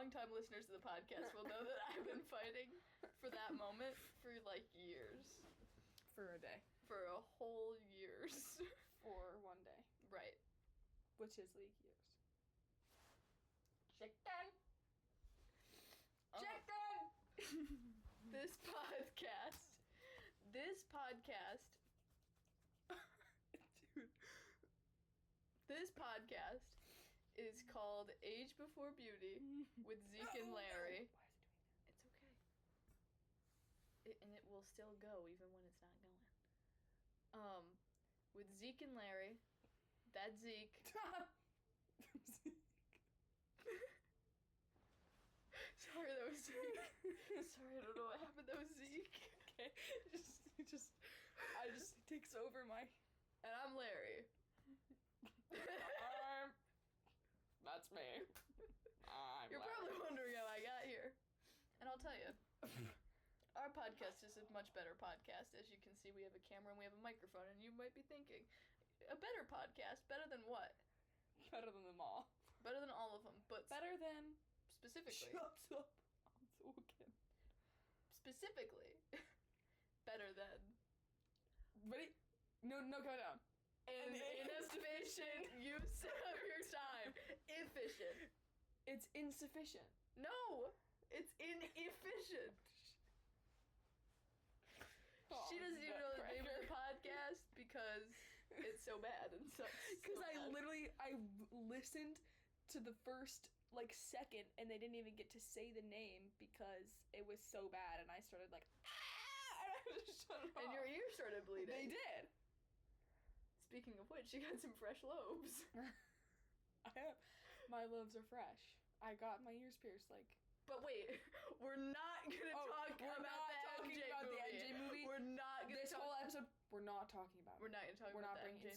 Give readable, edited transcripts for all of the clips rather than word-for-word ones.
longtime listeners of the podcast will know that I've been fighting for that moment for, like, years. For a day. For a whole years. For one day. Right. Which is league years. Chicken! This podcast. Dude. This podcast is called Age Before Beauty with Zeek and Larry. Why is it doing that? It's okay. And it will still go even when it's not going. With Zeek and Larry. That's Zeek. Sorry, that was Zeek. Sorry, I don't know what happened. That was Zeek. Okay. I just takes over my... And I'm Larry. That's me. You're probably wondering how I got here. And I'll tell you. Our podcast is a much better podcast. As you can see, we have a camera and we have a microphone. And you might be thinking, a better podcast? Better than what? Better than them all. Better than all of them. But better than... Specifically. Shut up. I'm talking. Specifically. Better than... Ready? No, go down. An inefficient use of your time. Efficient. It's insufficient. No! It's inefficient. Oh, she doesn't even know the name of the podcast because it's so bad and sucks. Because I listened to the first, second, and they didn't even get to say the name because it was so bad, and I started and I just shut it off. And your ear started bleeding. They did. Speaking of which, you got some fresh lobes. I have. My lobes are fresh. I got my ears pierced, But wait, we're not gonna talk about the MJ movie. We're not gonna this whole episode. We're not talking about it. We're not gonna talk about the MJ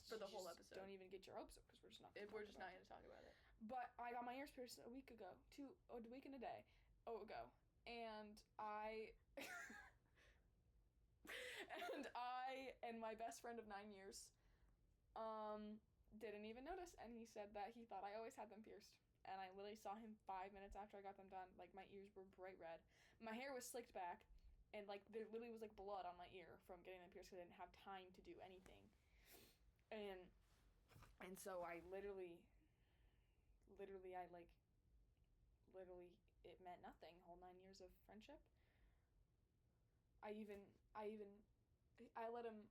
for the whole episode. Don't even get your hopes up because we're just not. We're just not gonna talk about it. But I got my ears pierced a week ago, a week and a day ago, and I and my best friend of 9 years, didn't even notice, and he said that he thought I always had them pierced. And I literally saw him 5 minutes after I got them done. My ears were bright red. My hair was slicked back. And, there literally was, blood on my ear from getting them pierced because I didn't have time to do anything. And so I literally, it meant nothing. Whole 9 years of friendship. I let him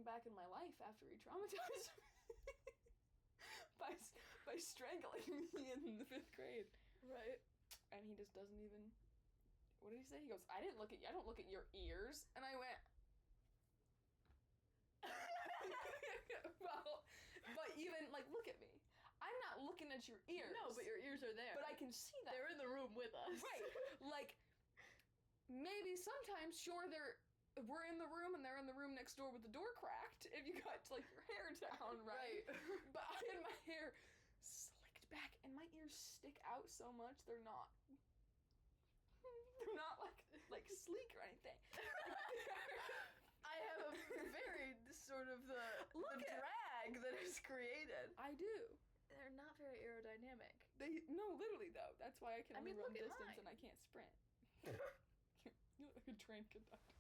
back in my life after he traumatized me. By strangling me in the 5th grade. Right. And he just doesn't even... What did he say? He goes, I don't look at your ears. And I went... Well, but even, look at me. I'm not looking at your ears. No, but your ears are there. But I can see that. They're in the room with us. Right. Maybe sometimes, sure, we're in the room and they're in the room next door with the door cracked if you got your hair down right. But I had my hair slicked back and my ears stick out so much they're not sleek or anything. I have a very sort of the drag that is created. I do. They're not very aerodynamic. No, literally though. That's why I can only run distance mine. And I can't sprint. You look like a train conductor.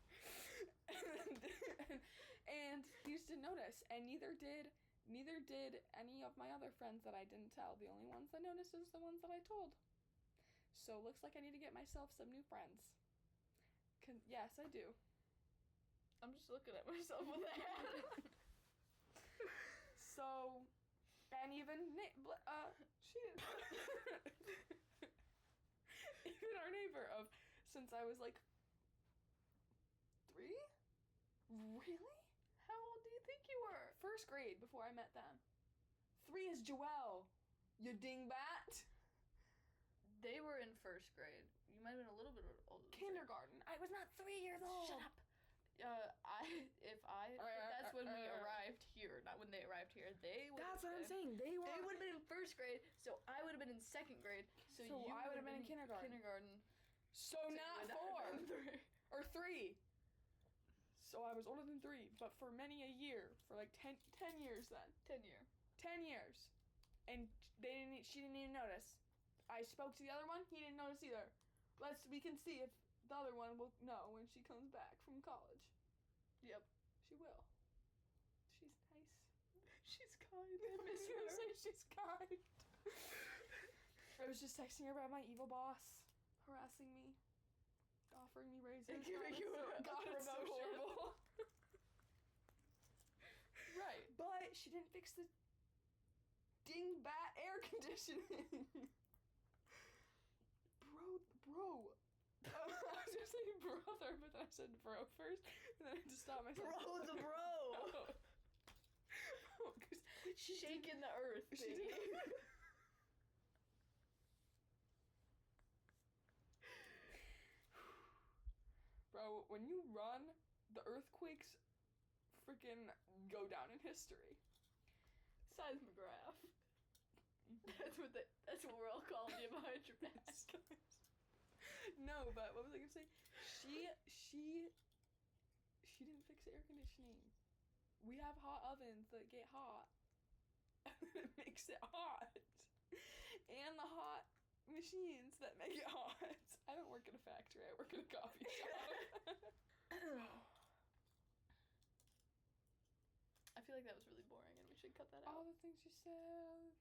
and he just didn't notice, and neither did any of my other friends that I didn't tell. The only ones that noticed is the ones that I told. So looks like I need to get myself some new friends. Yes, I do. I'm just looking at myself with that. So, and even she is. Even our neighbor of since I was 3? Really? How old do you think you were? 1st grade before I met them. 3 is Joelle. You dingbat. They were in 1st grade. You might have been a little bit older. Kindergarten. I was not 3 years old. Shut up. That's when we arrived here, not when they arrived here. That's what I'm saying. They would have been in 1st grade, so I would have been in 2nd grade. So you I would have been in kindergarten. So not 4 or 3. So I was older than 3, but for many a year, for 10 years then. 10 years. 10 years. And she didn't even notice. I spoke to the other one. He didn't notice either. We can see if the other one will know when she comes back from college. Yep. She will. She's nice. She's kind. I I miss was gonna her. say she's kind. I was just texting her about my evil boss harassing me, offering me raises. And giving you a God, it's so promotion. horrible. Right. But she didn't fix the dingbat air conditioning. Bro. I was gonna say brother, but then I said bro first, and then I just stopped myself. Bro the bro. Oh, 'cause Shaking the earth, she baby. did. Bro, when you run, the earthquakes freaking go down in history. Seismograph. That's what we're all calling you behind your back. No, but what was I gonna say? She didn't fix the air conditioning. We have hot ovens that get hot. And it makes it hot. And the hot machines that make it hot. I don't work in a factory, I work in a coffee shop. I feel like that was really boring and we should cut that out. All the things you said,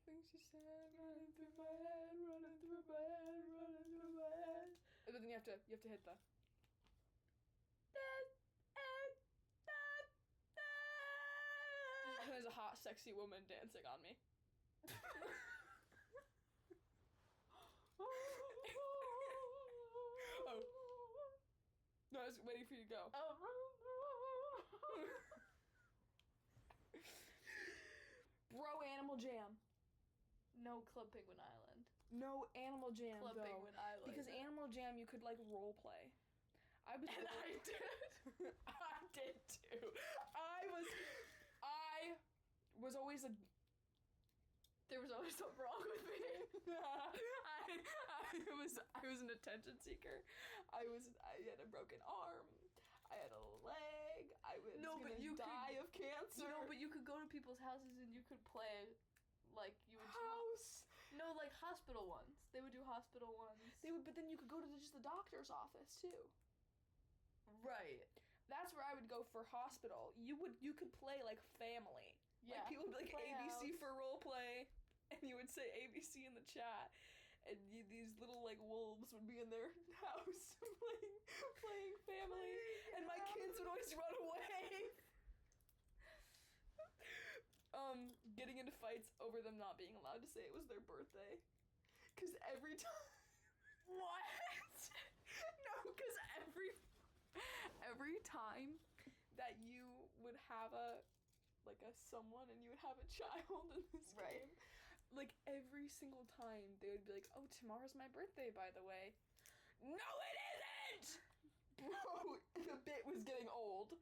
running through my head, running through my head, running through my head. But then you have to hit the. There's a hot, sexy woman dancing on me. Oh. No, I was waiting for you to go. Bro, Animal Jam. No Club Penguin Island. No Animal Jam, Club though. Penguin Island. Because Animal Jam, you could, like, role play. I was. And I did. I did too. I was always a. There was always something wrong with me. I was an attention seeker. I had a broken arm. I had a leg. I was gonna die of cancer. No, but you could go to people's houses and you could play, like you would house. No, like hospital ones. They would do hospital ones. But then you could go to just the doctor's office too. Right. That's where I would go for hospital. You could play like family. Yeah. Like people would be like ABC Playhouse. for role play, and you would say ABC in the chat, and these little like wolves would be in their house playing family, and my kids would always run away. Getting into fights over them not being allowed to say it was their birthday, cause every time. What? No, cause every time that you would have a someone and you would have a child in this Right. game, like every single time they would be like, oh, tomorrow's my birthday, by the way. No, it isn't! Bro, the bit was getting old.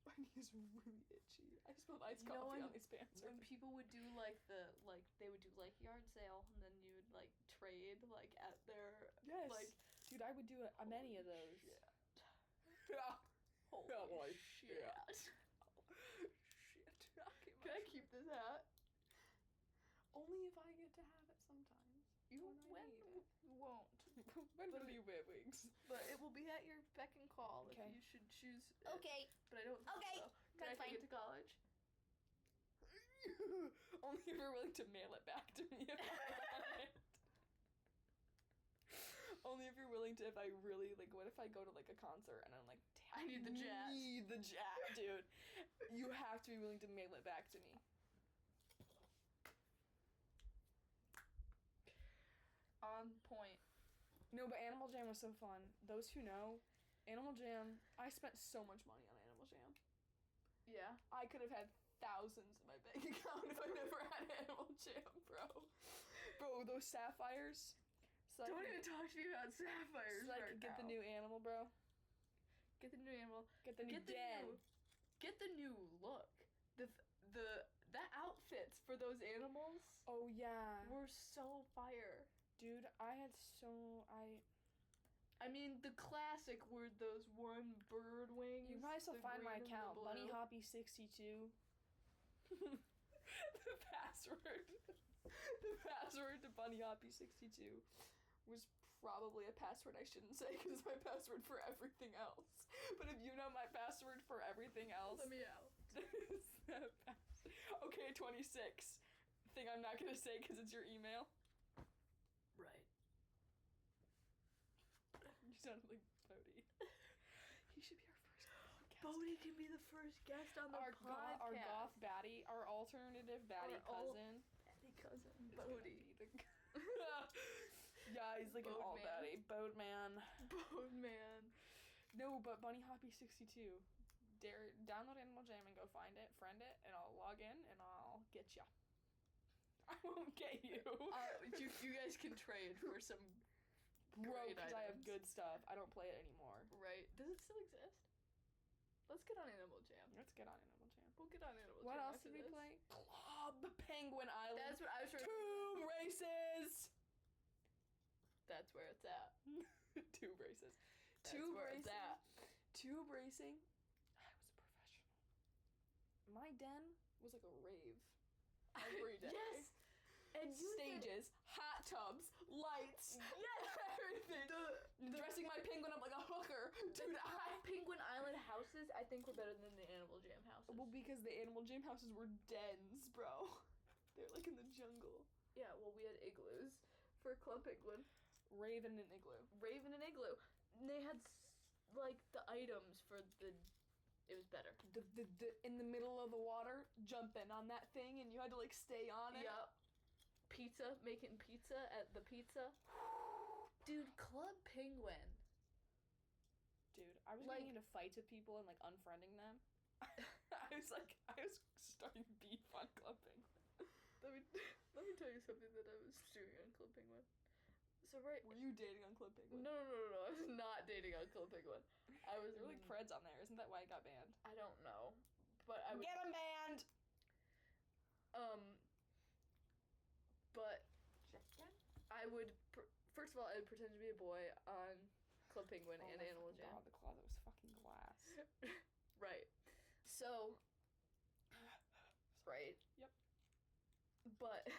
My knee is really itchy. I spilled iced coffee on these pants. When people would do they would do like yard sale and then you would like trade like at their Yes. like Dude, I would do many of those. shit. Yeah. Holy shit. Shit. Can I keep this hat? Only if I get to have it sometimes. You won't. When will you wear wigs? But it will be at your beck and call Okay. if you should choose. Okay. But I don't. Okay, So. that's Can I take fine. it to college? Only if you're willing to mail it back to me. Only if you're willing to. If I really what if I go to like a concert and I'm like, damn, I need the jack. Need the jack, dude. You have to be willing to mail it back to me. On point. No, but Animal Jam was so fun. Those who know, Animal Jam. I spent so much money on Animal Jam. Yeah. I could have had thousands in my bank account if I never had Animal Jam, bro. Bro, those sapphires. So Don't even talk to me about sapphires. So I right could get the now. new animal, bro. Get the new animal. Get the new den. Get the new look. The outfits for those animals Oh yeah, were so fire. dude. I mean, the classic were those one bird wings. You might still the find my green and the account, blue. BunnyHoppy62. The password to BunnyHoppy62 was probably a password I shouldn't say because it's my password for everything else. But if you know my password for everything else... Let me out. Okay, 26. Thing I'm not gonna say because it's your email. Right. You sounded like Bodhi. He should be our first podcast. Bodhi can be the first guest on the podcast. Our goth baddie, our alternative baddie cousin. Baddie cousin. Is Bodhi. Yeah, he's like an alt baddie. Bode man. No, but BunnyHoppy62. Download Animal Jam and go find it, friend it, and I'll log in and I'll get ya. I won't get you. You guys can trade for some Bro, great because I have items. good stuff. I don't play it anymore. Right. Does it still exist? Let's get on Animal Jam. Let's get on Animal Jam. We'll get on Animal Jam. What else after did we this. play? Club Penguin Island. That's what I was trying. Tube races. That's where it's at. Tube races. That's Tube where racing. it's at. Tube racing. I was a professional. My den was like a rave. Every day. Yes. And you stages, hot tubs, lights, yes, everything. Dressing my penguin up like a hooker. Dude, Penguin Island houses, I think, were better than the Animal Jam houses. Well, because the Animal Jam houses were dens, bro. They're like in the jungle. Yeah, well, we had igloos for Club Penguin. Raven and igloo. Raven and igloo. And they had, like, the items for the... It was better. The in the middle of the water, jumping on that thing, and you had to, like, stay on it. Yep. Pizza, making pizza at the pizza. Dude, Club Penguin. Dude, I was like, getting into fights with people and, like, unfriending them. I was starting beef on Club Penguin. Let me tell you something that I was doing on Club Penguin. So Were you dating on Club Penguin? No, I was not dating on Club Penguin. I was... There were, like, Preds on there. Isn't that why it got banned? I don't know. But I would... Get 'em banned! But I would, first of all, I would pretend to be a boy on Club Penguin and Animal Jam. God, the closet was fucking glass. Right. So, right. Yep. But,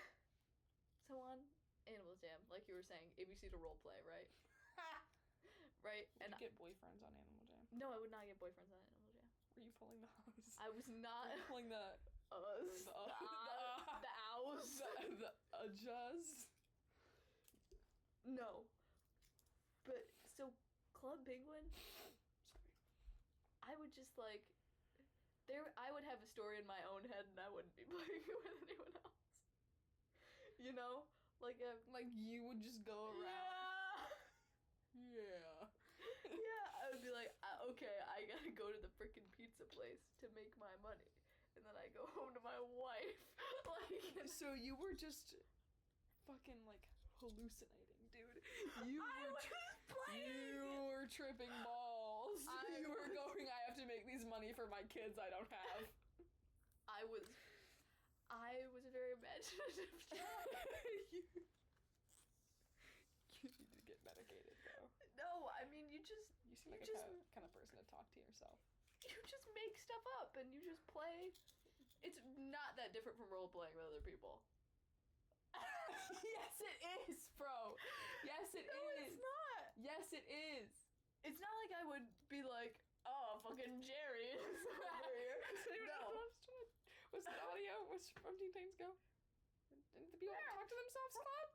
so on Animal Jam, like you were saying, ABC to roleplay, right? Right? Would you get boyfriends on Animal Jam? No, I would not get boyfriends on Animal Jam. Were you pulling the hose? I was not. Were you pulling the... Us. The ows. The juzz. No. But, so, Club Penguin, Sorry. I would just, like, I would have a story in my own head and I wouldn't be playing it with anyone else. You know? Like, you would just go around. Yeah. I would be like, okay, I gotta go to the frickin' pizza place to make my money. And then I go home to my wife. Like, so you were just fucking, like, hallucinating, dude. You were tripping balls. You were going, I have to make these money for my kids I don't have. I was a very imaginative child. You need to get medicated, bro. No, I mean, you seem like a kind of person to talk to yourself. You just make stuff up and you just play. It's not that different from role-playing with other people. Yes, it is, bro. Yes, it is. No, it's not. Yes, it is. It's not like I would be like, oh, fucking Jerry is over here. No. What's the audio? What's from Teen Titans Go? Didn't the people talk to themselves, Claude?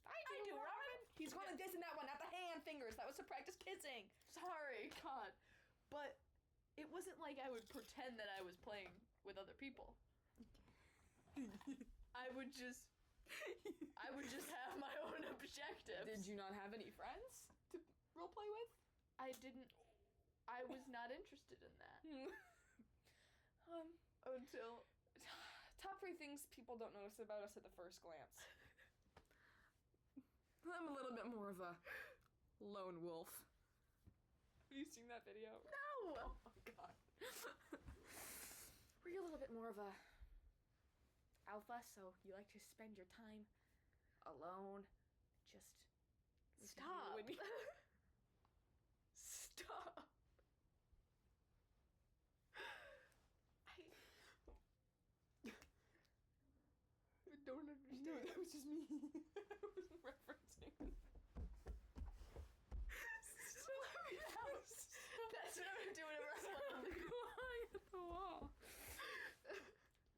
I do, Robin. He's going like this and that one, not the hand fingers. That was to practice kissing. Sorry, God. But it wasn't like I would pretend that I was playing with other people. I would just have my own objectives. Did you not have any friends to roleplay with? I was not interested in that. Until... Top 3 things people don't notice about us at the first glance. I'm a little bit more of a lone wolf. Have you seen that video? No! Oh my god. Were you a little bit more of a alpha, so you like to spend your time alone, just... Stop. Stop. don't understand. No, that was just me. I wasn't referencing. Slow down. That's what I'm doing whenever I'm on the wall.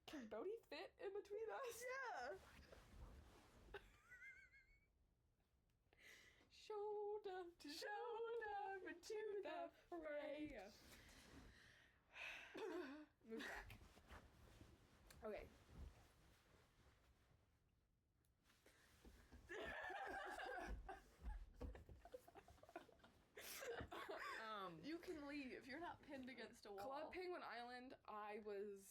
Can Bodhi fit in between us? Yeah. Shoulder to shoulder into the fray. Move back. Okay. You can leave. You're not pinned against a wall. Club Penguin Island, I was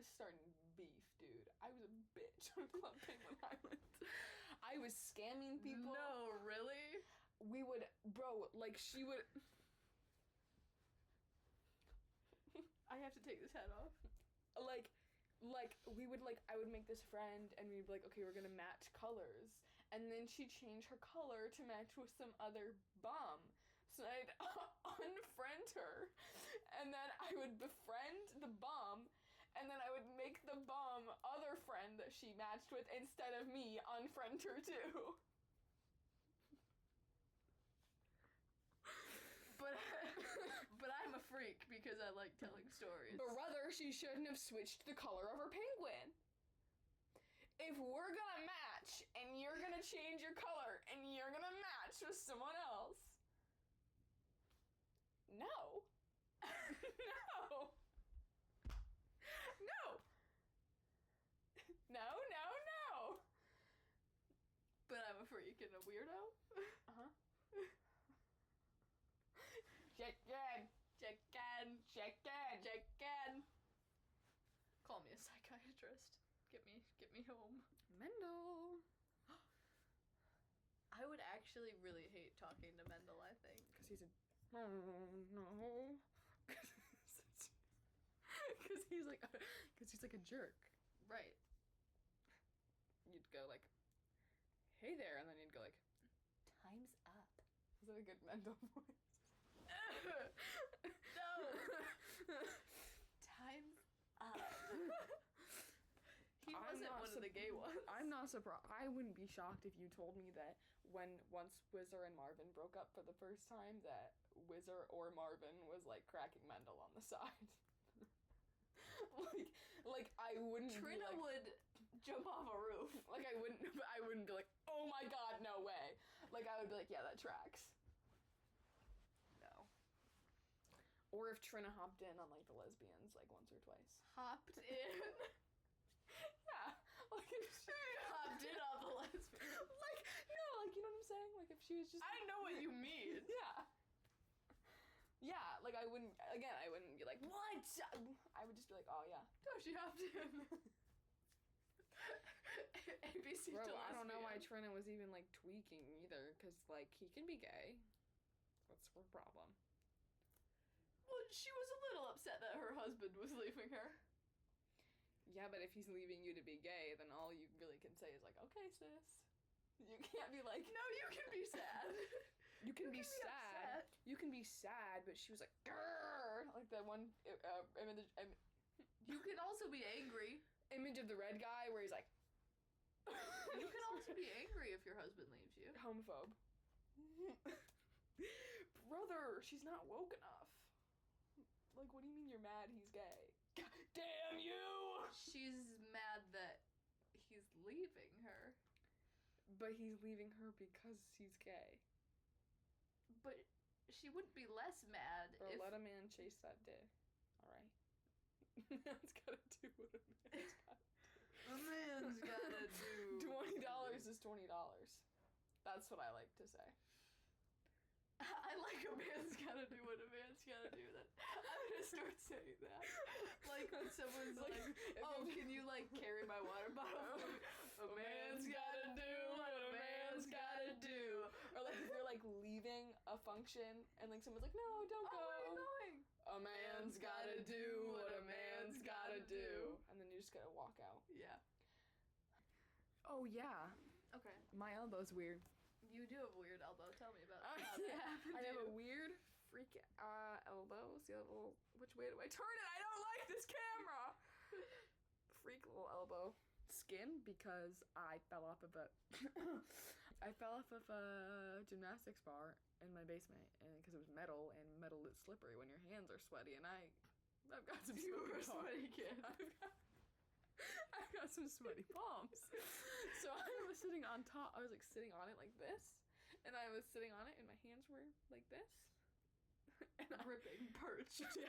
starting beef, dude. I was a bitch on Club Penguin Island. I was scamming people. No, really? We would, bro, like, she would... I have to take this hat off. Like, we would, like, I would make this friend, and we'd be like, okay, we're gonna match colors. And then she'd change her color to match with some other bum. So I'd unfriend her, and then I would befriend the bum, and then I would make the bum other friend that she matched with instead of me unfriend her too. But I'm a freak because I like telling stories. But rather, she shouldn't have switched the color of her penguin. If we're gonna match, and you're gonna change your color, and you're gonna match with someone else, no. No. No. No. But I'm a freak and a weirdo. Uh-huh. Chicken. Call me a psychiatrist. Get me home. Mendel. I would actually really hate talking to Mendel, I think. Because he's a... Oh, no. Because he's like a jerk. Right. You'd go like, hey there, and then you'd go like, time's up. Is that a good Mendel voice? No! Time's up. He wasn't one of the gay ones. I'm not surprised. I wouldn't be shocked if you told me that once Whizzer and Marvin broke up for the first time, that Whizzer or Marvin was like cracking Mendel on the side. like I wouldn't. Trina would jump off a roof. Like I wouldn't be like, oh my god, no way. Like I would be like, yeah, that tracks. No. Or if Trina hopped in on like the lesbians like once or twice. Hopped in. Yeah, like if she hopped in on the lesbians. Like no, like you know what I'm saying? Like if she was just. I know what you mean. Yeah. Yeah, like I wouldn't be like, what? I would just be like, oh yeah. No, she hopped in. ABC. Bro, I don't know why Trina was even like tweaking either, because like he can be gay. What's her problem? Well, she was a little upset that her husband was leaving her. Yeah, but if he's leaving you to be gay, then all you really can say is like, okay, sis. You can't be like... No, you can be sad. You can be sad. Upset. You can be sad, but she was like, grrr, like that one image. You can also be angry. Image of the red guy where he's like... You can also be angry if your husband leaves you. Homophobe. Brother, she's not woke enough. Like, what do you mean you're mad he's gay? God damn you! She's mad that he's leaving her. But he's leaving her because he's gay. But she wouldn't be less mad Or if... let a man chase that dick. Alright? Man's gotta do what a man's gotta do. A man's gotta do... $20 is $20. That's what I like to say. I like a man's gotta do what a man's gotta do. That I'm gonna start saying that. Like when someone's like, oh, can you like carry my water bottle? A man's gotta do what a man's gotta do. Or like if you're like leaving a function and like someone's like, no, don't go. Where are you going? A man's gotta do what a man's gotta do. And then you just gotta walk out. Yeah. Oh yeah. Okay. My elbow's weird. You do have a weird elbow. Tell me about it. Yeah, I have a weird freak elbow. See that little... Which way do I turn it? I don't like this camera! freak little elbow skin because I fell off of a gymnastics bar in my basement, and because it was metal, and metal is slippery when your hands are sweaty, and I've got some sweaty kid. I've got some sweaty palms. So I was sitting on top. I was like sitting on it like this, and I was sitting on it, and my hands were like this. And Gripping, perched. Yeah.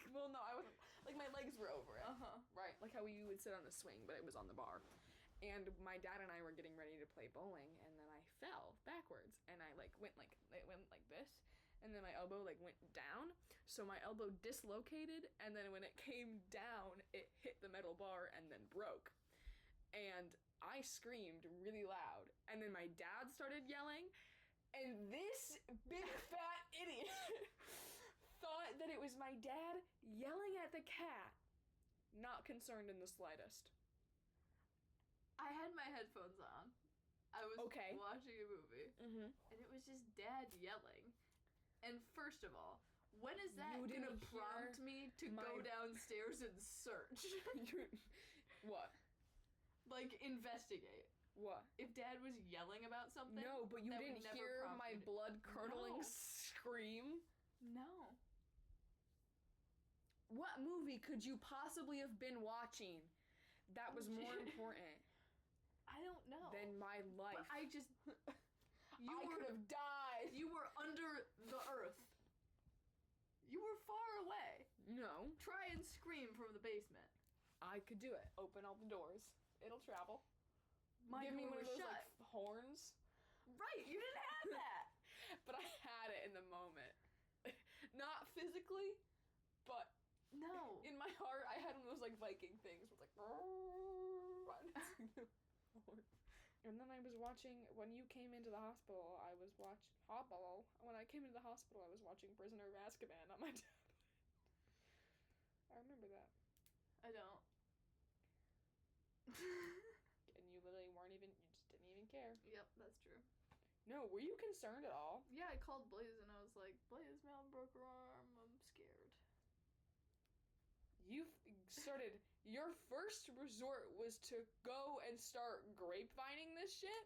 Well, no, I wasn't. Like, my legs were over it. Uh-huh. Right. Like how you would sit on a swing, but it was on the bar. And my dad and I were getting ready to play bowling, and then I fell backwards, and I went like this, and then my elbow went down, so my elbow dislocated, and then when it came down, it hit the metal bar and then broke. And I screamed really loud, and then my dad started yelling, and this big fat idiot thought that it was my dad yelling at the cat, not concerned in the slightest. I had my headphones on. I was watching a movie, and it was just Dad yelling. And first of all, when is that gonna prompt me to go downstairs and search? What? Like, investigate. What? If Dad was yelling about something? No, but you didn't hear my blood-curdling scream? No. What movie could you possibly have been watching that was more important? I don't know. Than my life. But I just... I could have died. You were under the earth. You were far away. No. Try and scream from the basement. I could do it. Open all the doors. It'll travel. My Give me door one of was those shut. Horns. Right, you didn't have that. But I had it in the moment. Not physically, but no. In my heart, I had one of those Viking things with And then I was watching, when you came into the hospital, when I came into the hospital, I was watching Prisoner of Azkaban on my tablet. I remember that. I don't. And you literally you just didn't even care. Yep, that's true. No, were you concerned at all? Yeah, I called Blaze and I was like, Blaze, Mel broke her arm, I'm scared. Your first resort was to go and start grapevining this shit?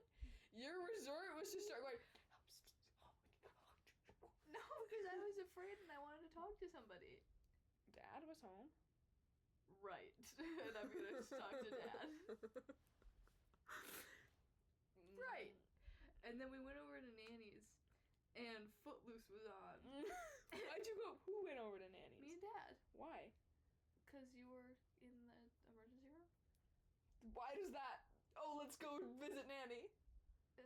Your resort was to start going, no, because I was afraid and I wanted to talk to somebody. Dad was home. Right. And I'm gonna talk to Dad. Right. And then we went over to Nanny's and Footloose was on. Why'd you go? Who went over to Nanny's? Me and Dad. Why? Because you were in the emergency room. Why does that? Oh, let's go visit Nanny.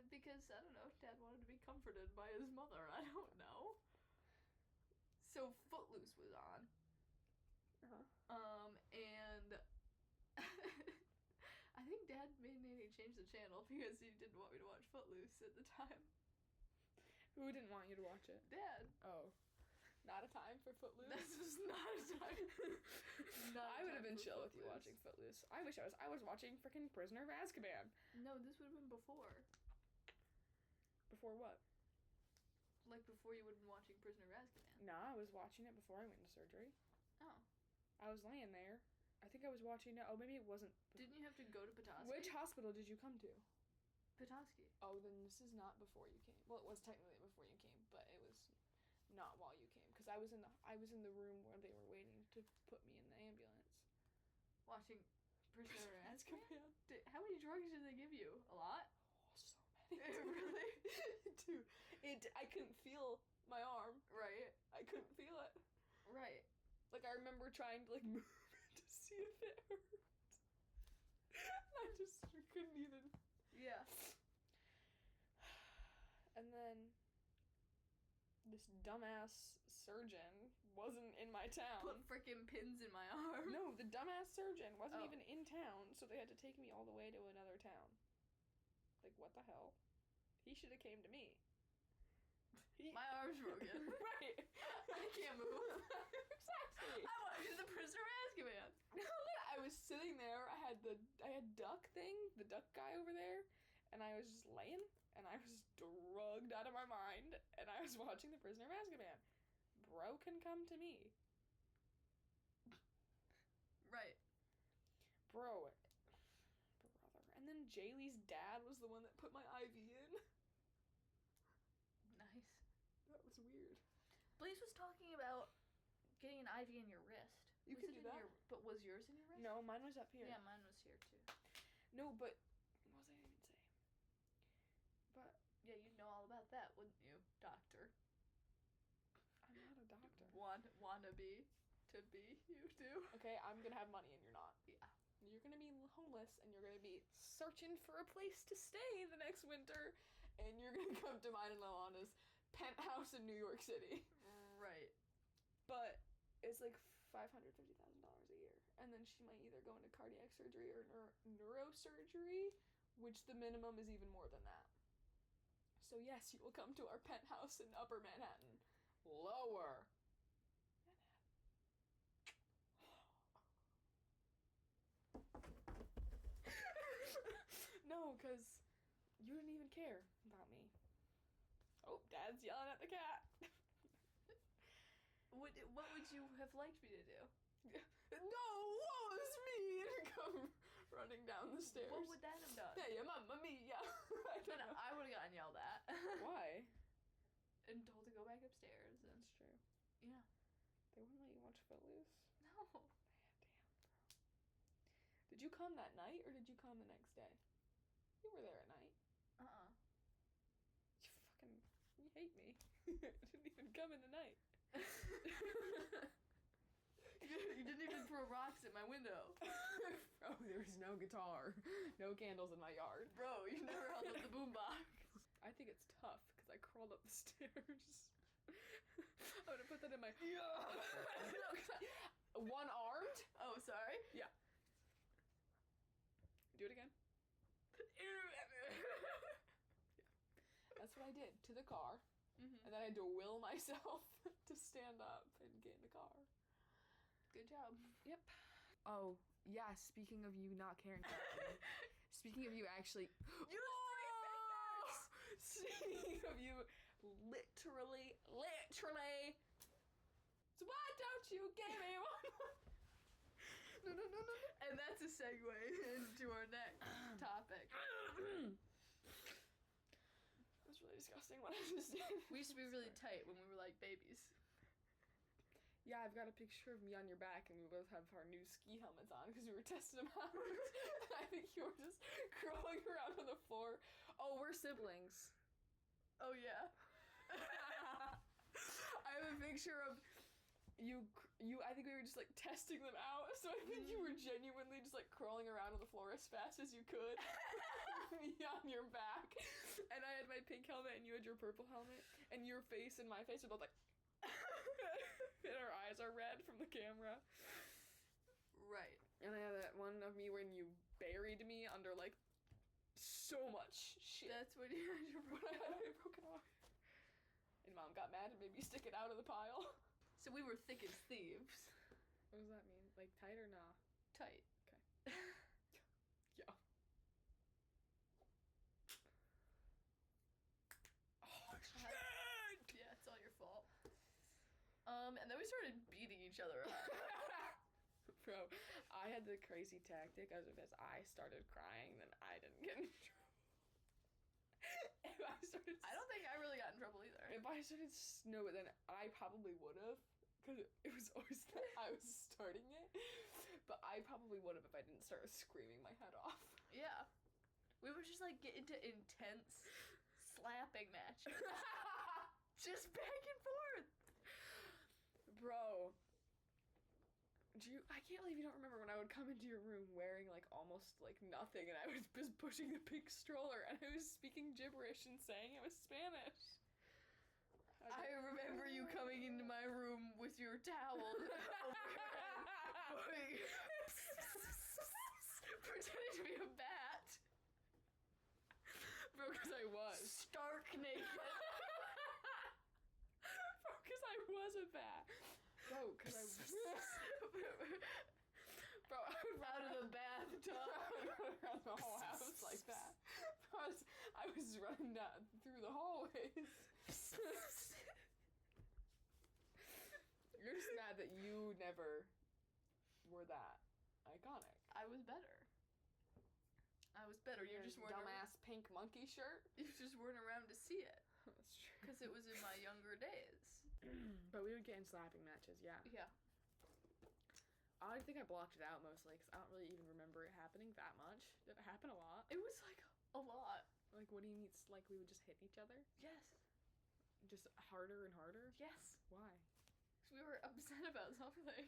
Because, I don't know, Dad wanted to be comforted by his mother. I don't know. So Footloose was on. And I think Dad made Nanny change the channel because he didn't want me to watch Footloose at the time. Who didn't want you to watch it? Dad. Oh. Not a time for Footloose? This was not a time. I would have been chill with you watching Footloose. I wish I was watching freaking Prisoner of Azkaban. No, this would have been before. Before what? Like before you would have been watching Prisoner of Azkaban. Nah, I was watching it before I went into surgery. Oh. I was laying there. I think I was watching it. Oh, maybe it wasn't. Didn't you have to go to Petoskey? Which hospital did you come to? Petoskey. Oh, then this is not before you came. Well, it was technically before you came, but it was not while you came, because I was in the room where they were waiting to put me in the ambulance. Watching Prisoner of Azkaban? How many drugs did they give you? A lot? Oh, so many. Really? Dude, I couldn't feel my arm. Right. I couldn't feel it. Right. Like, I remember trying to, move it to see if it hurt. I just couldn't even. Yeah. And then this dumbass surgeon wasn't in my town. Put frickin' pins in my arm. No, the dumbass surgeon wasn't even in town, so they had to take me all the way to another town. Like, what the hell? He should have came to me. My arm's broken. Right. I can't move. Exactly. I'm watching the Prisoner of Azkaban. No, I was sitting there. I had duck thing, the duck guy over there, and I was just laying, and I was drugged out of my mind, and I was watching the Prisoner of Azkaban. Bro can come to me. Right. Bro. Brother. And then Jaylee's dad was the one that put my IV in. Nice. That was weird. Blaze was talking about getting an IV in your wrist. You could do that. But was yours in your wrist? No, mine was up here. Yeah, mine was here too. No, but what was I even say? But yeah, you'd know all about that, wouldn't you, doctor? I'm not a doctor. Wanna be to be, you do. Okay, I'm gonna have money and you're not. Yeah. You're gonna be homeless and you're gonna be searching for a place to stay the next winter, and you're gonna come to mine and Alana's penthouse in New York City. Right. But it's like $550,000 a year, and then she might either go into cardiac surgery or neurosurgery, which the minimum is even more than that. So yes, you will come to our penthouse in Upper Manhattan. Lower No, because you didn't even care about me. Oh, Dad's yelling at the cat. What would you have liked me to do? No, what was me? And come running down the stairs. What would that have done? Hey, mamma mia. I would have gotten yelled at. Why? And told to go back upstairs. That's true. Yeah. They wouldn't let you watch Footloose? No. Man, damn, bro. Did you come that night, or did you come the next day? You were there at night. You hate me. I didn't even come in the night. You didn't even throw rocks at my window. Bro, there was no guitar. No candles in my yard. Bro, you never held up the boombox. I think it's tough, because I crawled up the stairs. I'm gonna put that in my... One-armed? Oh, sorry? Yeah. Do it again. Yeah. That's what I did, to the car. Mm-hmm. And then I had to will myself to stand up and get in the car. Good job. Yep. Oh, yeah, speaking of you not caring about me. Speaking of you actually... You Speaking of you literally... So why don't you give me one? No. And that's a segue into our next topic. It was really disgusting what I just did. We used to be really tight when we were like babies. Yeah, I've got a picture of me on your back, and we both have our new ski helmets on because we were testing them out. I think you were just crawling around on the floor. Oh, we're siblings. Oh, yeah. I have a picture of you. I think we were just like testing them out, so I think you were genuinely just like crawling around on the floor as fast as you could. Me on your back, and I had my pink helmet, and you had your purple helmet, and your face and my face were both like. And our eyes are red from the camera. Right. And I have that one of me when you buried me under like so much shit. That's when you had your broken arm. And Mom got mad and made me stick it out of the pile. So we were thick as thieves. What does that mean? Like tight or nah? Tight. Okay. Yeah. Oh, shit! Yeah, it's all your fault. And then we started beating each other up. Bro, I had the crazy tactic as I started crying, then I didn't get in trouble. I don't think I really got in trouble either. If I started snow, then I probably would have, because it was always that I was starting it. But I probably would have if I didn't start screaming my head off. Yeah. We would just like get into intense slapping matches. Just back and forth. Bro, I can't believe you don't remember when I would come into your room wearing like almost like nothing, and I was just pushing the big stroller, and I was speaking gibberish and saying it was Spanish. I remember you coming into my room with your towel over your head, pretending to be a bat. Bro, because I was. Stark naked. Bro, because I was a bat. Bro, because I was. Bro, out of the bathtub. Around the whole house like that. Bro, I was running down through the hallways. You're just mad that you never were that iconic. I I was better. You just weren't dumbass pink monkey shirt. You just weren't around to see it. That's true. Because it was in my younger days. But we would get in slapping matches, yeah. Yeah. I think I blocked it out mostly because I don't really even remember it happening that much. Did it happen a lot? It was like a lot. Like, what do you mean? Like, we would just hit each other? Yes. Just harder and harder? Yes. Why? Because we were upset about something.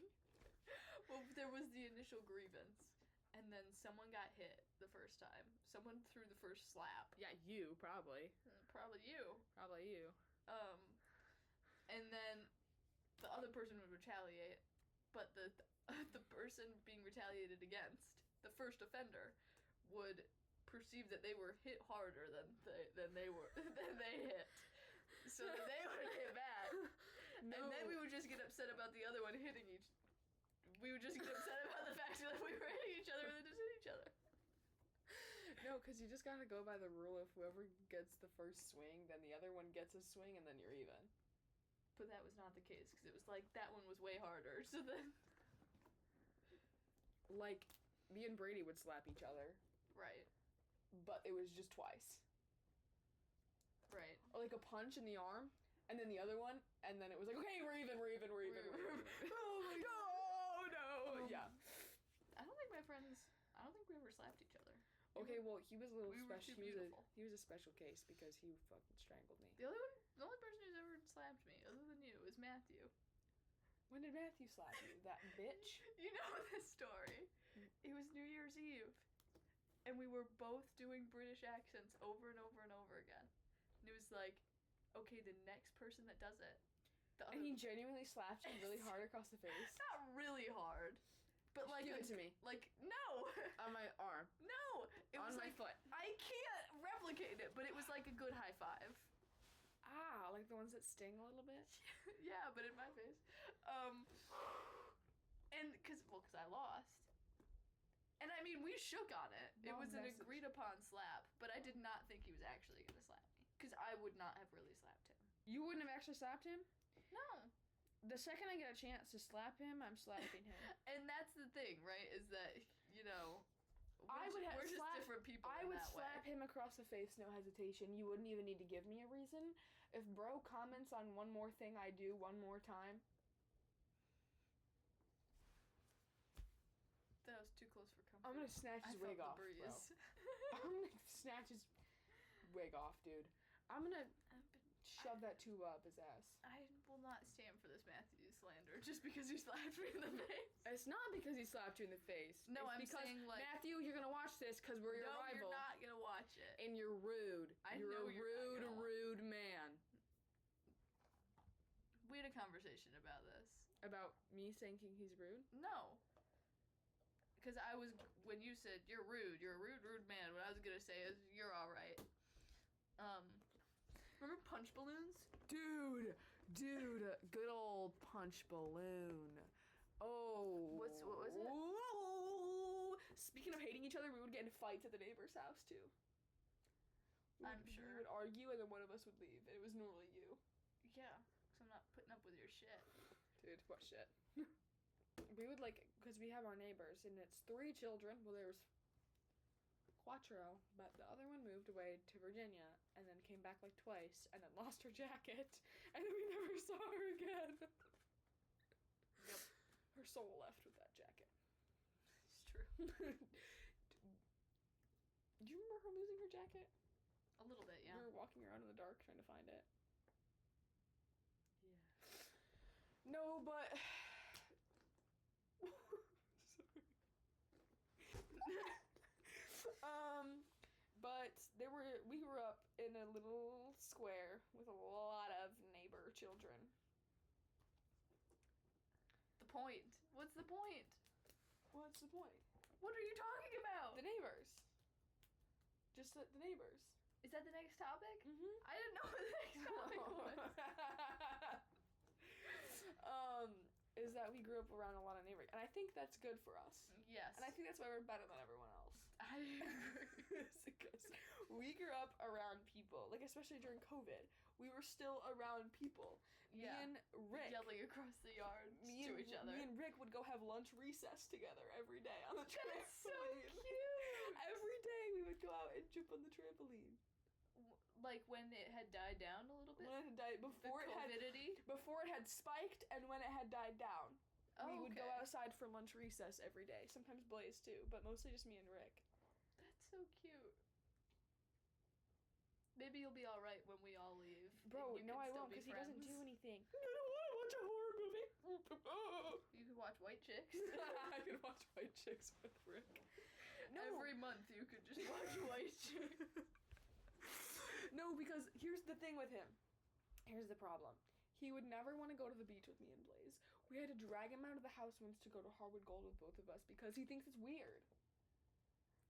Well, there was the initial grievance. And then someone got hit the first time. Someone threw the first slap. Yeah, you, probably. Probably you. Probably you. And then the other person would retaliate, but the person being retaliated against, the first offender, would perceive that they were hit harder than they hit. So that they would hit back. No. And then we would just get upset about the other one hitting each. We would just get upset about the fact that we were hitting each other and then just hit each other. No, because you just gotta go by the rule of whoever gets the first swing, then the other one gets a swing, and then you're even. But that was not the case, because it was like, that one was way harder, so then... Like, me and Brady would slap each other. Right. But it was just twice. Right. Or like a punch in the arm, and then the other one, and then it was like, okay, we're even. Oh my god! Yeah. I don't think we ever slapped each other. Okay, well, he was a little special. He was a special case because he fucking strangled me. The only person who's ever slapped me, other than you, is Matthew. When did Matthew slap you? That bitch? You know this story. It was New Year's Eve. And we were both doing British accents over and over and over again. And it was like, okay, the next person that does it. And he genuinely slapped you really hard across the face? Not really hard. But like... Give it to me. Like, no! On my arm. No! It was on my like, foot. I can't replicate it, but it was like a good high five. Ah, like the ones that sting a little bit? Yeah, but in my face. And, because I lost. And I mean, we shook on it. It was an agreed upon slap, but I did not think he was actually going to slap me. Because I would not have really slapped him. You wouldn't have actually slapped him? No. The second I get a chance to slap him, I'm slapping him. And that's the thing, right? Is that, you know, we're just different people. I would slap him across the face, no hesitation. You wouldn't even need to give me a reason. If bro comments on one more thing I do one more time. That was too close for comfort. I'm gonna snatch his wig off, bro. I'm gonna snatch his wig off, dude. I'm gonna shove that tube up his ass. I will not stand for this Matthew slander just because he slapped me in the face. It's not because he slapped you in the face. No, it's I'm because, saying, like... Matthew, you're gonna watch this because we're your rival. No, you're not gonna watch it. And you're rude. You're a rude man. We had a conversation about this. About me thinking he's rude? No. Because when you said, you're a rude man, what I was gonna say is, you're alright. Remember punch balloons? Dude, good old punch balloon. Oh. What was it? Whoa. Speaking of hating each other, we would get in fights at the neighbor's house, too. I'm sure. We would argue, and then one of us would leave, and it was normally you. Yeah, because I'm not putting up with your shit. Dude, what shit? We would, because we have our neighbors, and it's 3 children. Well, there was Quattro, but the other one moved away to Virginia, and then came back, twice, and then lost her jacket, and then we never saw her again. Yep. Her soul left with that jacket. It's true. Do you remember her losing her jacket? A little bit, yeah. We were walking around in the dark trying to find it. Yeah. No, but... But we grew up in a little square with a lot of neighbor children. The point? What's the point? What's the point? What are you talking about? The neighbors. Just the neighbors. Is that the next topic? Mm-hmm. I didn't know what the next topic was. Is that we grew up around a lot of neighbors. And I think that's good for us. Yes. And I think that's why we're better than everyone else. I agree. Because we grew up around people. Especially during COVID. We were still around people. Me and Rick. Yelling across the yard to each other. Me and Rick would go have lunch recess together every day on the trampoline. That's so cute! Every day we would go out and jump on the trampoline. Like when it had died down a little bit? When it had died, before it had spiked and when it had died down. We would go outside for lunch recess every day. Sometimes Blaze too, but mostly just me and Rick. That's so cute. Maybe you'll be alright when we all leave. Bro, no I won't, because he doesn't do anything. I don't want to watch a horror movie. You could watch White Chicks. I could watch White Chicks with Rick. No. Every month you could just watch White Chicks. No, because here's the thing with him. Here's the problem. He would never want to go to the beach with me and Blaze. We had to drag him out of the house once to go to Harwood Gold with both of us because he thinks it's weird.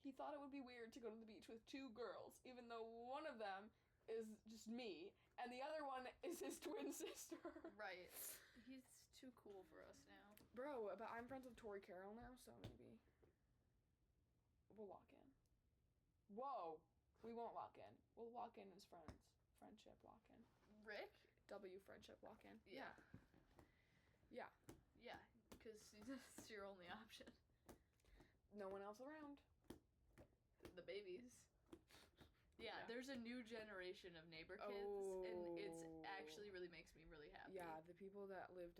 He thought it would be weird to go to the beach with two girls, even though one of them is just me, and the other one is his twin sister. Right. He's too cool for us now. Bro, but I'm friends with Tori Carroll now, so maybe we'll lock in. Whoa! We won't lock in. We'll lock in as friends. Friendship lock in. Rick? W friendship lock in. Yeah. Yeah. Yeah, because it's your only option. No one else around. The babies. Yeah, there's a new generation of neighbor kids, and it's actually really makes me really happy. Yeah, the people that moved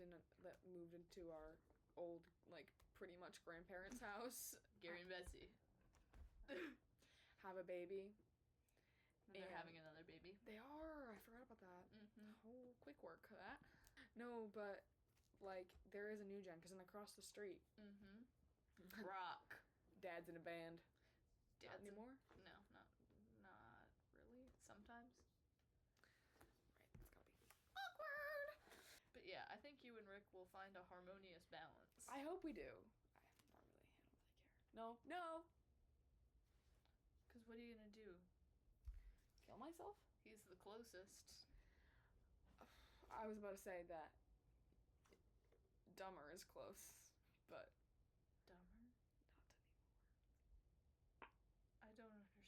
into our old, like, pretty much grandparents' house. Gary and Betsy. Have a baby. And they're having another baby. They are. I forgot about that. Mm-hmm. Oh, quick work for that. No, but, like, there is a new gen, because then across the street. Mm-hmm. Rock. Dad's in a band. Not anymore? No, not really. Sometimes. Right, it's gotta be awkward. But yeah, I think you and Rick will find a harmonious balance. I hope we do. I don't really care. No. Because what are you gonna do? Kill myself? He's the closest. I was about to say that Dumber is close, but... Dumber? I don't understand.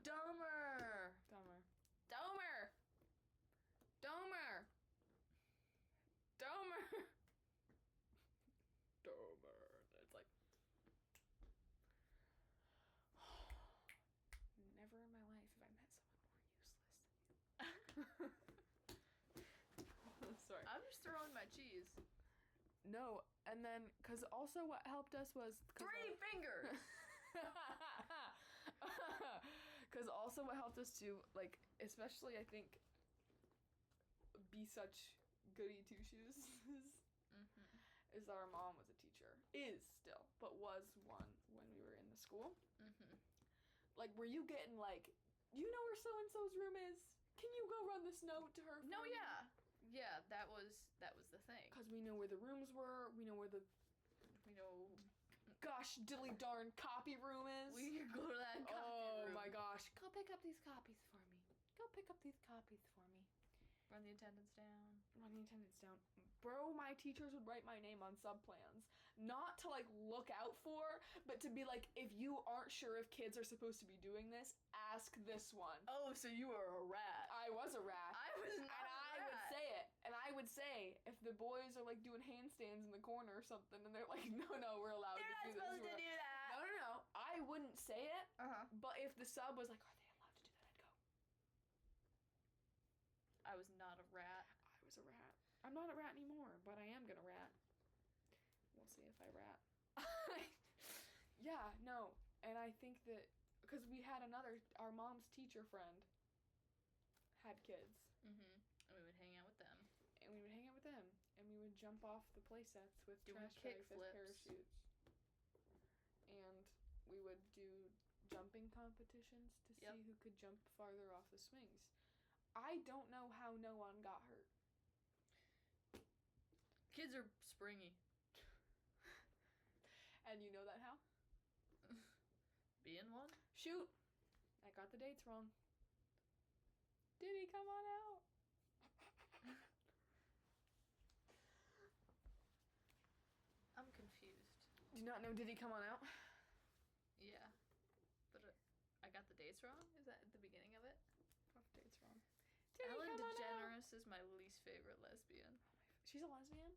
Dumber! It's like... Never in my life have I met someone more useless than you. Sorry. I'm just throwing my cheese. No, and then, because also what helped us was... 3 fingers! Because also what helped us to, like, especially, I think, be such goody two-shoes is our mom was a teacher. Is still, but was one when we were in the school. Mm-hmm. Like, were you getting, like, you know where so-and-so's room is? Can you go run this note to her? No, yeah. Yeah, that was the thing. Because we know where the rooms were, we know gosh dilly darn copy room is. We could go to that copy room. Oh my gosh. Go pick up these copies for me. Run the attendance down. Bro, my teachers would write my name on sub-plans. Not to, like, look out for, but to be like, if you aren't sure if kids are supposed to be doing this, ask this one. Oh, so you were a rat. I was a rat. I was not a rat. I would say it. And I would say, if the boys are, like, doing handstands in the corner or something, and they're like, no, we're allowed to do this. They're not supposed to do that. No. I wouldn't say it. Uh-huh. But if the sub was like, are they allowed to do that, I'd go. I was not a rat. I was a rat. I'm not a rat anymore, but I am gonna rat. We'll see if I rat. Yeah, no. And I think that, because we had our mom's teacher friend had kids. Mm-hmm. And we would hang out with them. And we would jump off the play sets with doing trash bags as parachutes. And we would do jumping competitions to see who could jump farther off the swings. I don't know how no one got hurt. Kids are springy. And you know that how? Being one? Shoot! I got the dates wrong. Did he come on out? I'm confused. Do you not know Did He Come On Out? Yeah. But I got the dates wrong? Is that at the beginning of it? I got the dates wrong. Ellen DeGeneres Promise is my least favorite lesbian. She's a lesbian?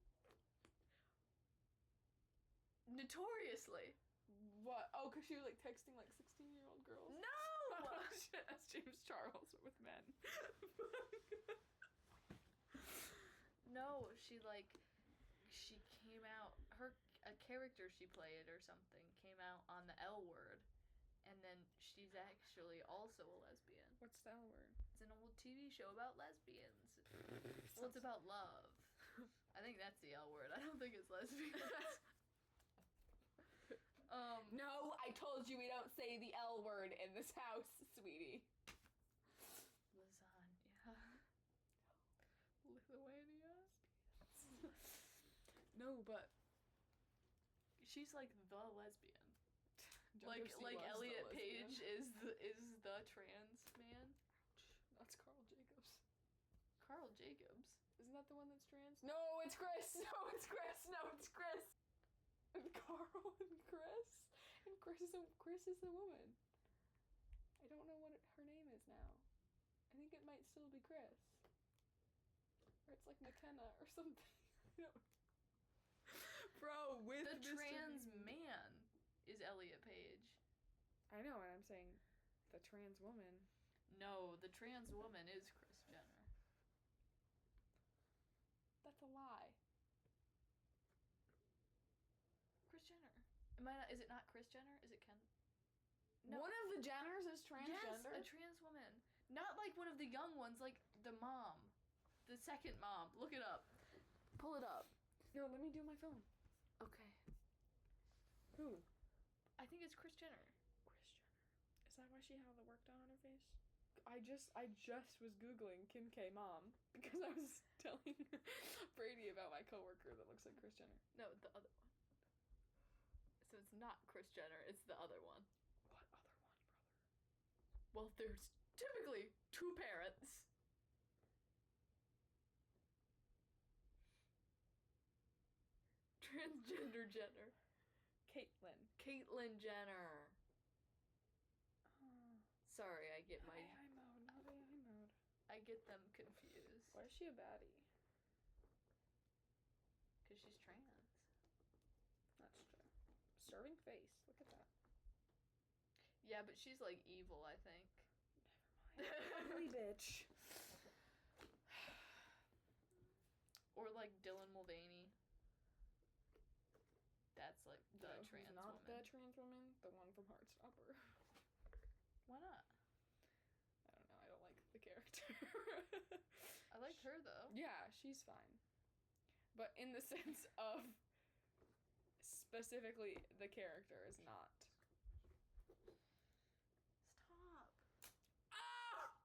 Notoriously. What? Oh, because she was, like, texting, like, 16-year-old girls? No! Shit, that's James Charles with men. No, she came out, a character she played or something came out on the L Word, and then she's actually also a lesbian. What's the L Word? It's an old TV show about lesbians. Well, it's about love. I think that's the L Word. I don't think it's lesbians. No, I told you we don't say the L Word in this house, sweetie. Lasagna. Lithuania? No, but She's like the lesbian. Jumbo C Like was the Elliot lesbian. Page is the trans man. That's Carl Jacobs. Carl Jacobs. Isn't that the one that's trans? No, it's Chris! No, it's Chris! No, it's Chris! And Carl and Chris. And Chris is a woman. I don't know what her name is now. I think it might still be Chris. Or it's like McKenna or something. I don't. Bro, with The Mr. trans Bean. man is Elliot Page. I know, and I'm saying the trans woman. No, the trans woman is Kris Jenner. That's a lie. Kris Jenner. Is it not Kris Jenner? Is it Ken? No. One of the Jenners is transgender? Yes, a trans woman. Not like one of the young ones, like the mom. The second mom. Look it up. Pull it up. No, let me do my phone. Okay. Who? I think it's Kris Jenner. Kris Jenner. Is that why she had the work done on her face? I just was Googling Kim K mom because I was telling Brady about my coworker that looks like Kris Jenner. No, the other one. So it's not Kris Jenner, it's the other one. What other one, brother? Well, there's typically two parents. Transgender Jenner. Caitlyn Jenner. Sorry, I get not AI mode, not AI mode. I get them confused. Why is she a baddie? Because she's trans. That's true. Serving face. Look at that. Yeah, but she's like evil, I think. Never mind. Ugly bitch. Or like Dylan Mulvaney. That's like the No, trans who's not woman. the trans woman, the one from Heartstopper. Why not? I don't know. I don't like the character. I liked her though. Yeah, she's fine. But in the sense of specifically the character is not. Stop. Ah!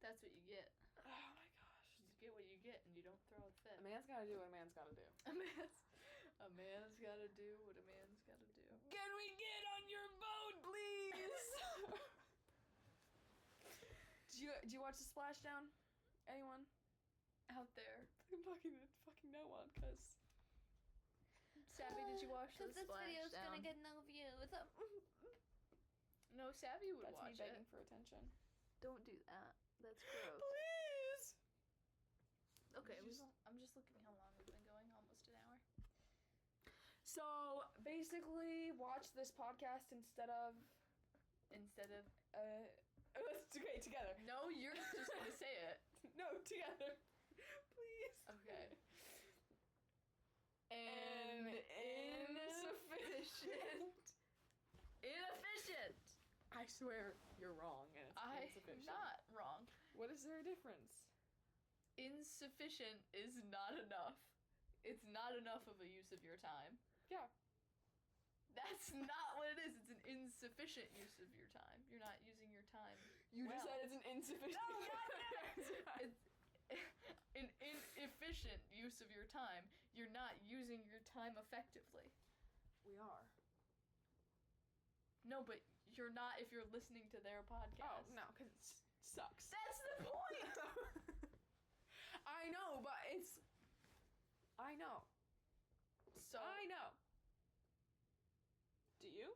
That's what you get. Oh my gosh. You get what you get and you don't throw a fit. A man's gotta do what a man's gotta do. A man's gotta do what a man's gotta do. Can we get on your boat, please? Did you watch the Splashdown? Anyone? Out there. Fucking no one, cause Savvy, did you watch the Because this video's Splashdown? gonna get no views. No, Savvy would that's me watch begging it. for attention. Don't do that. That's gross. Please. Okay, Just- I'm just looking how long we've been going. Almost an hour. So basically, watch this podcast instead of. Let's okay together. No, you're just gonna say it. No, together. Please. Okay. And insufficient. Inefficient. I swear you're wrong, and it's I'm insufficient. not wrong. What is there a difference? Insufficient is not enough. It's not enough of a use of your time. Yeah. That's not what it is. It's an insufficient use of your time. You're not using your time. You just well. said it's an insufficient. No, it's an inefficient use of your time. You're not using your time effectively. We are. No, but you're not if you're listening to their podcast. Oh no, because it sucks. That's the point! I know, but it's. I know. So I know. Do you?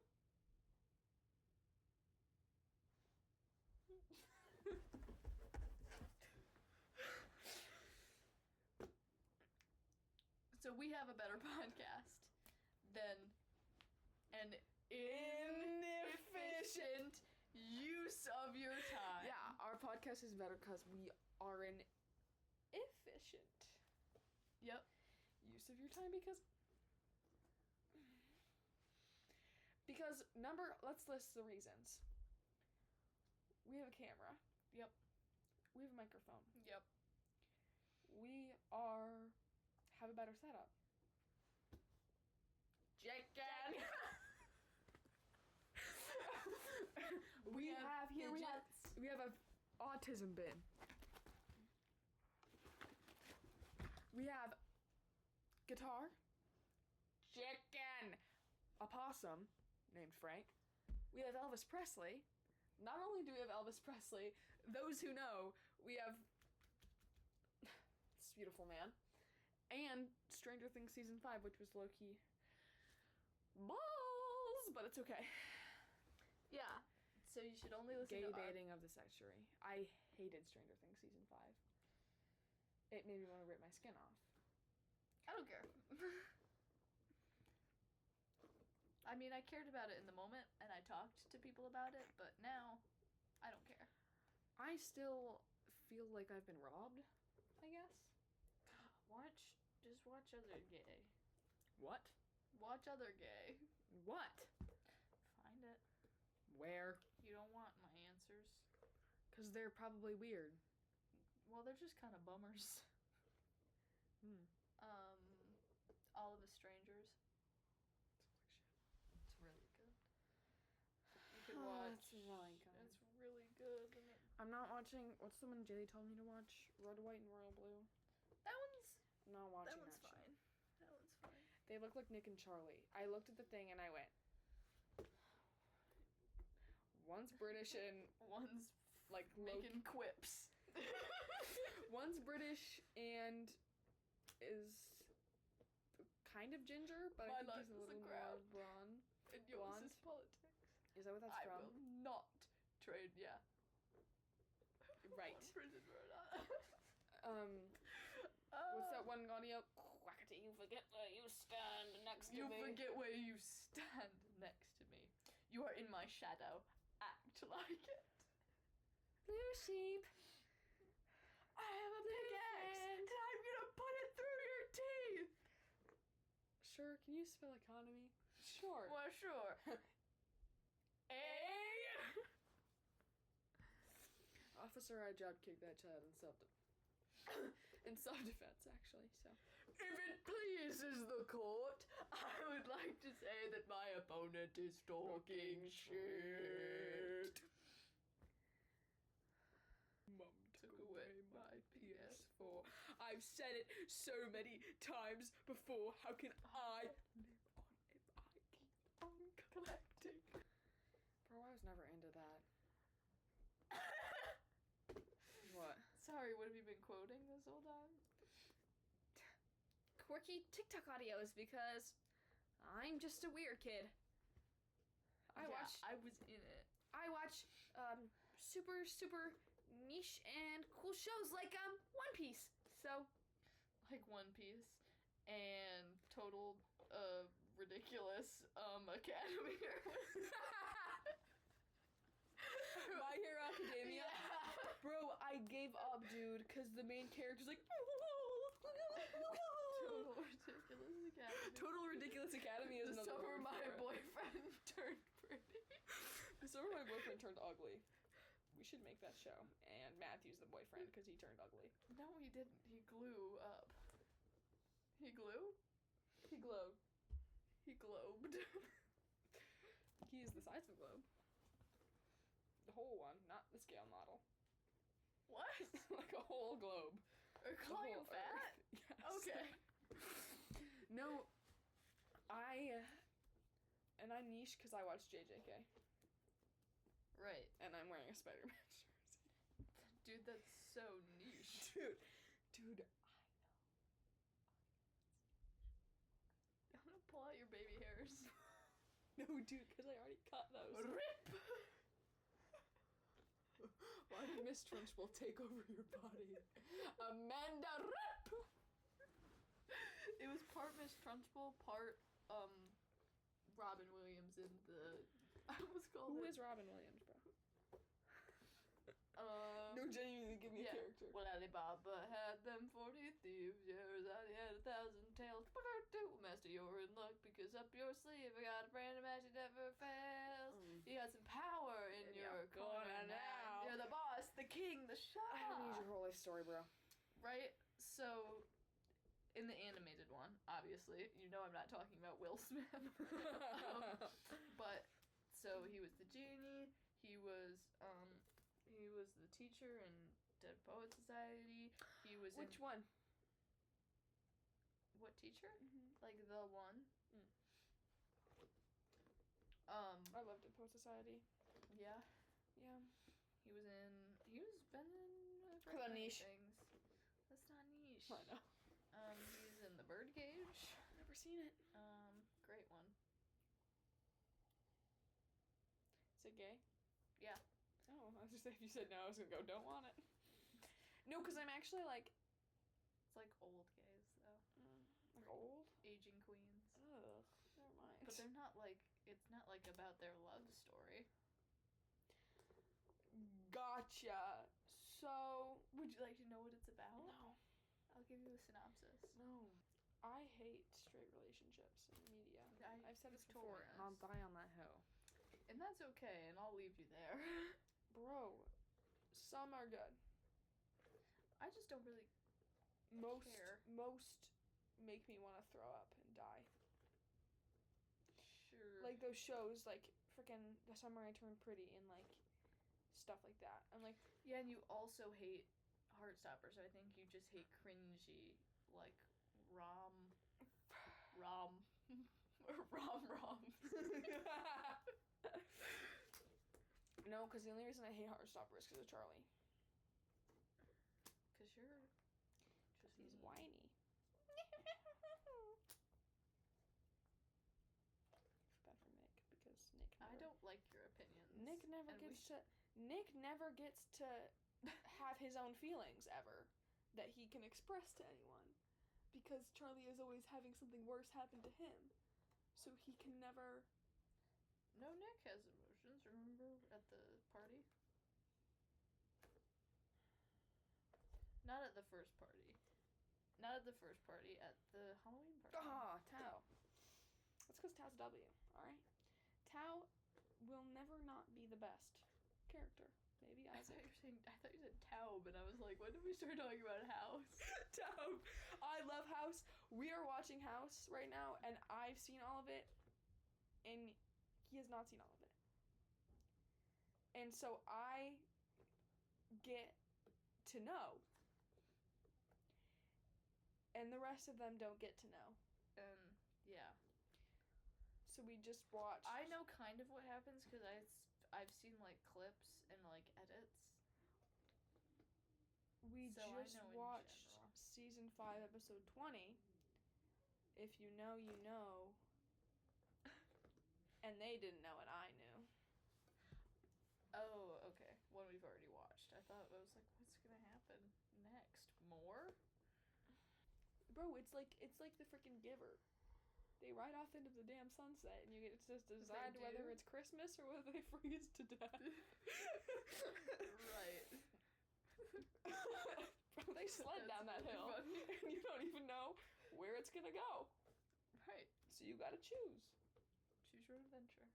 So we have a better podcast than an inefficient use of your time. Yeah, our podcast is better because we are an efficient Yep. use of your time because let's list the reasons. We have a camera. Yep. We have a microphone. Yep. We have a better setup. Chicken. we have a autism bin. We have guitar. Chicken. A possum named Frank. We have Elvis Presley. Not only do we have Elvis Presley, those who know, we have this beautiful man. And Stranger Things Season 5, which was low-key balls, but it's okay. Yeah. So you should only listen Gay to baiting of the century. I hated Stranger Things Season 5. It made me want to rip my skin off. I don't care. I mean, I cared about it in the moment, and I talked to people about it, but now, I don't care. I still feel like I've been robbed, I guess. Just watch other gay. What? Watch other gay. What? Find it. Where? You don't want my answers. Because they're probably weird. Well, they're just kind of bummers. All of the Strangers. It's really good. You can watch. It's really good. It's really good. Isn't it? I'm not watching. What's the one Jaylee told me to watch? Red, White, and Royal Blue. That one's. I'm not watching That one's that fine. show. That one's fine. They look like Nick and Charlie. I looked at the thing and I went. One's British and One's like making quips. One's British and is kind of ginger, but My I think life he's a is little the more ground. blonde. And yours Blonde? is politics. Is that what that's I from? will not trade. Yeah. Right. Prison Rhoda. What's that one audio? Quackity, you forget where you stand next to You me. forget where you stand next to me. You are in my shadow. Act like it. Blue sheep. I have a pickaxe, and I'm gonna put it through your teeth. Sure, can you spell economy? Sure. Well, sure. Officer, I job kicked that child in self-defense, actually, so. If it pleases the court, I would like to say that my opponent is talking shit. Mum Took away my PS4. I've said it so many times before. How can I live on if I keep on collecting? Bro, I was never into that. What? Sorry, what have you been quoting this whole time? Quirky TikTok audios because I'm just a weird kid. I was in it. I watch super niche and cool shows like One Piece. So Like One Piece and total ridiculous Academy. My Hero Academia. Yeah. Bro, I gave up, dude, because the main character's like Total Ridiculous Academy. Total Ridiculous Academy is The another summer word my for it. boyfriend turned pretty. The summer my boyfriend turned ugly. We should make that show. And Matthew's the boyfriend because he turned ugly. No, he didn't. He glue up. He glue? He glowed. He globed. He is the size of a globe. The whole one, not the scale model. What? Like a whole globe. Are you calling him whole fat? Earth. Yes. Okay. No, I niche because I watch JJK. Right. And I'm wearing a Spider-Man jersey. Dude, that's so niche. Dude, I'm gonna pull out your baby hairs. no, dude, because I already cut those. Rip! Why Miss Trench will take over your body. Amanda Rip! It was part Miss Trunchbull, part Robin Williams in the. I almost called Who it. is Robin Williams, bro? No, genuinely give me a character. Well, Alibaba had them 40 thieves, years out he had 1,000 tails. Master, you're in luck because up your sleeve I got a brand of magic never fails. You got some power in your corner now. You're the boss, the king, the shah. I don't need your whole life story, bro. Right? So, in the animated one, obviously, you know I'm not talking about Will Smith. But, so he was the genie, he was the teacher in Dead Poet Society, he was Which one? What teacher? Mm-hmm. Like the one? I loved Dead Poet Society. Yeah. Yeah. He's been in a Cause I'm niche. things. That's not niche. I know. He's in The Birdcage. Never seen it. Great one. Is it gay? Yeah. Oh, I was just saying, if you said no, I was gonna go, don't want it. No, because I'm actually like... It's like old gays, though. Like old? Aging queens. Ugh, never mind. But they're not like, it's not like about their love story. Gotcha. So... Would you like to know what it's about? No. I'll give you a synopsis. No. I hate straight relationships in media. I've said this told before, me and I'll this. die on that hill. And that's okay, and I'll leave you there. Bro, some are good. I just don't really care. Most make me want to throw up and die. Sure. Like those shows, like freaking The Summer I Turned Pretty and like stuff like that. I'm like, yeah, and you also hate Heartstoppers. I think you just hate cringy, like roms. No, because the only reason I hate Heartstopper is because of Charlie. Because you're just He's whiny. Bad for Nick, because Nick never... I don't like your opinions. Nick never gets to have his own feelings, ever, that he can express to anyone. Because Charlie is always having something worse happen to him. So he can never... No, Nick has emotions, remember, at the party? Not at the first party. Not at the first party, at the Halloween party. Ah, Tao. That's because Tao's W, alright? Tao will never not be the best character. Maybe I Isaac. thought you said Tao, but I was like, when did we start talking about House? Tao. I love House. We are watching House right now, and I've seen all of it, and he has not seen all of it. And so I get to know. And the rest of them don't get to know. Yeah. So we just watched. I know kind of what happens because I've seen like clips and like edits. We So I just know in watched general. season 5, episode 20. If you know, you know. And they didn't know, and I knew. Oh, okay. One we've already watched. I thought I was like, what's gonna happen next? More? Bro, it's like the freaking Giver. They ride off into the damn sunset, and you get to just decide do? whether it's Christmas or whether they freeze to death. Right. Bro, they sled down that really hill, funny. and you don't even know where it's gonna go. Right. So you gotta choose. Choose your adventure.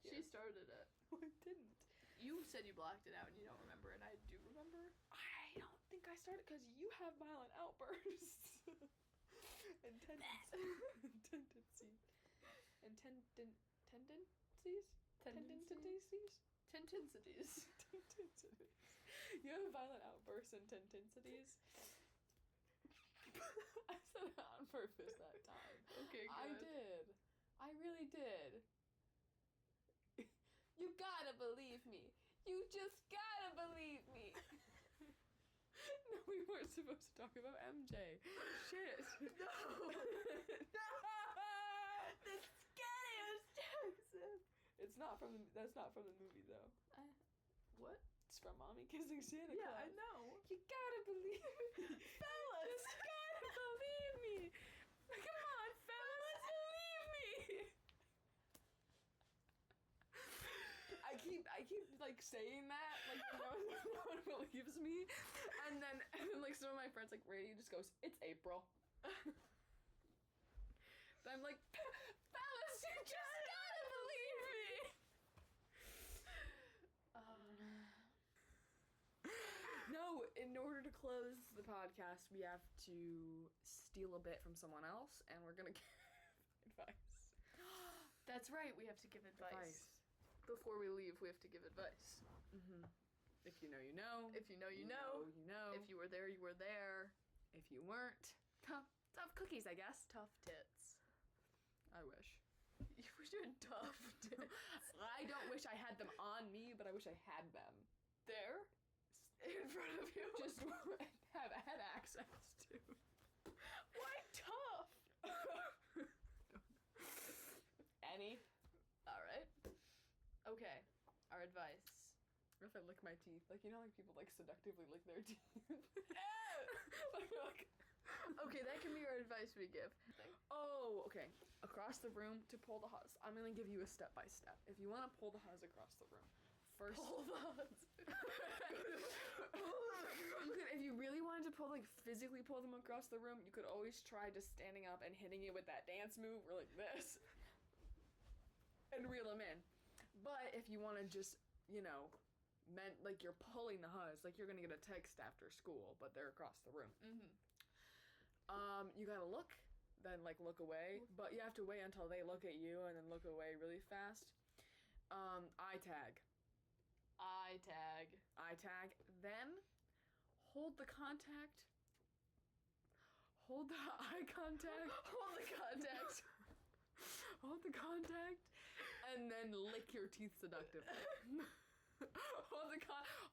Yeah. She started it. I didn't. You said you blocked it out and you don't remember, and I do remember. I don't think I started because you have violent outbursts. And tendencies. And tendencies? Tendencies? Tendencies. You have violent outbursts and tendencies. I said it on purpose that time. Okay, good. I did. I really did. You gotta believe me. You just gotta believe me. No, we weren't supposed to talk about MJ. Shit. No. The Scariest Jackson. It's not from the. That's not from the movie though. What? It's from Mommy Kissing Santa Claus. Yeah, I know. You gotta believe me. Fellas. You gotta believe me. keep like saying that, like no one believes me, and then like some of my friends like Ray just goes, "It's April." But I'm like, fellas, you just gotta believe me. No, in order to close the podcast, we have to steal a bit from someone else, and we're gonna give advice. That's right, we have to give advice. Before we leave, we have to give advice. Mm-hmm. If you know, you know. If you know, you know. You know. If you were there, you were there. If you weren't, tough cookies, I guess. Tough tits. I wish. You wish you had tough tits. I don't wish I had them on me, but I wish I had them. There? In front of you? Just have had access to. Why tough? Any? Alright. Okay. Our advice. Or if I lick my teeth. Like, you know, like people like seductively lick their teeth. like, okay, that can be our advice we give. Oh, okay. Across the room to pull the huzz. I'm gonna give you a step by step. If you want to pull the huzz across the room, first pull the huzz. If you really wanted to physically pull them across the room, you could always try just standing up and hitting it with that dance move, or like this, and reel them in. But if you want to just, you know, like you're pulling the huzz, like you're gonna get a text after school, but they're across the room. Mm-hmm. You gotta look, then like look away, but you have to wait until they look at you and then look away really fast. Eye tag. Eye tag. Eye tag. Then hold the contact. Hold the eye contact. Hold the contact. Hold the contact, and then lick your teeth seductively.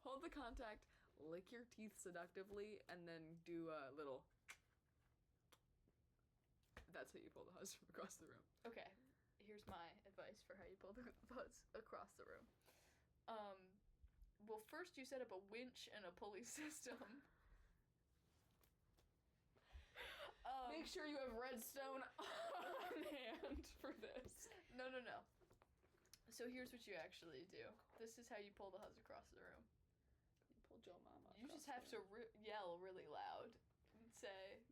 Hold the contact, lick your teeth seductively, and then do a little. That's how you pull the huzz from across the room. Okay, here's my advice for how you pull the huzz across the room. Well, first you set up a winch and a pulley system. Make sure you have redstone on hand for this. No. So here's what you actually do. This is how you pull the huzz across the room. You pull Joe Mama. You just have to yell really loud and say,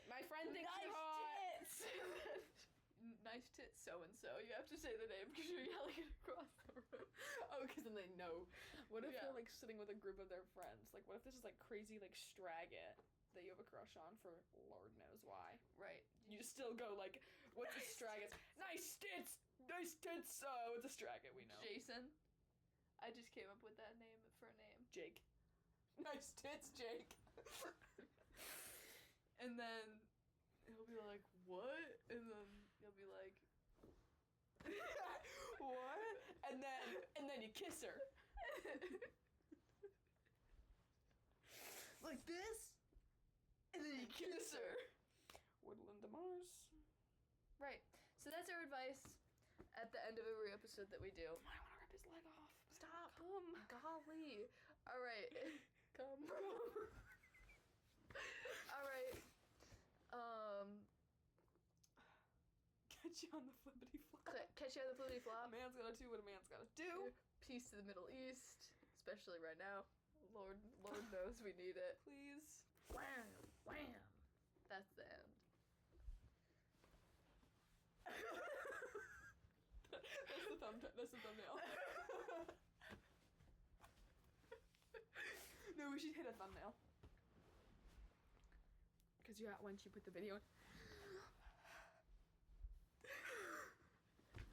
"My friend thinks nice you're hot." Tits! Nice tits, so-and-so. You have to say the name because you're yelling it across the room. Oh, because then they know. What if Yeah. they're like sitting with a group of their friends? Like, what if this is like crazy like Straggit that you have a crush on for Lord knows why? Right. You just still go like, what's a Straggit? Nice tits! Nice tits! What's a Straggit? We know. Jason. I just came up with that name for a name. Jake. Nice tits, Jake. And then he'll be like, what? And then you'll be like, what? And then you kiss her. like this? And then you kiss her. Woodland to Mars. Right. So that's our advice at the end of every episode that we do. I want to rip his leg off. Stop. Come. Golly. All right. Come. All right. Catch you on the flippity flop. Catch you on the flippity A flop. man's gotta do what a man's gotta do. Peace to the Middle East, especially right now. Lord knows we need it. Please. Wham, wham. That's the end. That's the thumbnail. No, we should hit a thumbnail. Because once you put the video in.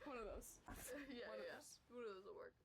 One of those. Yeah. One of those. One of those will work.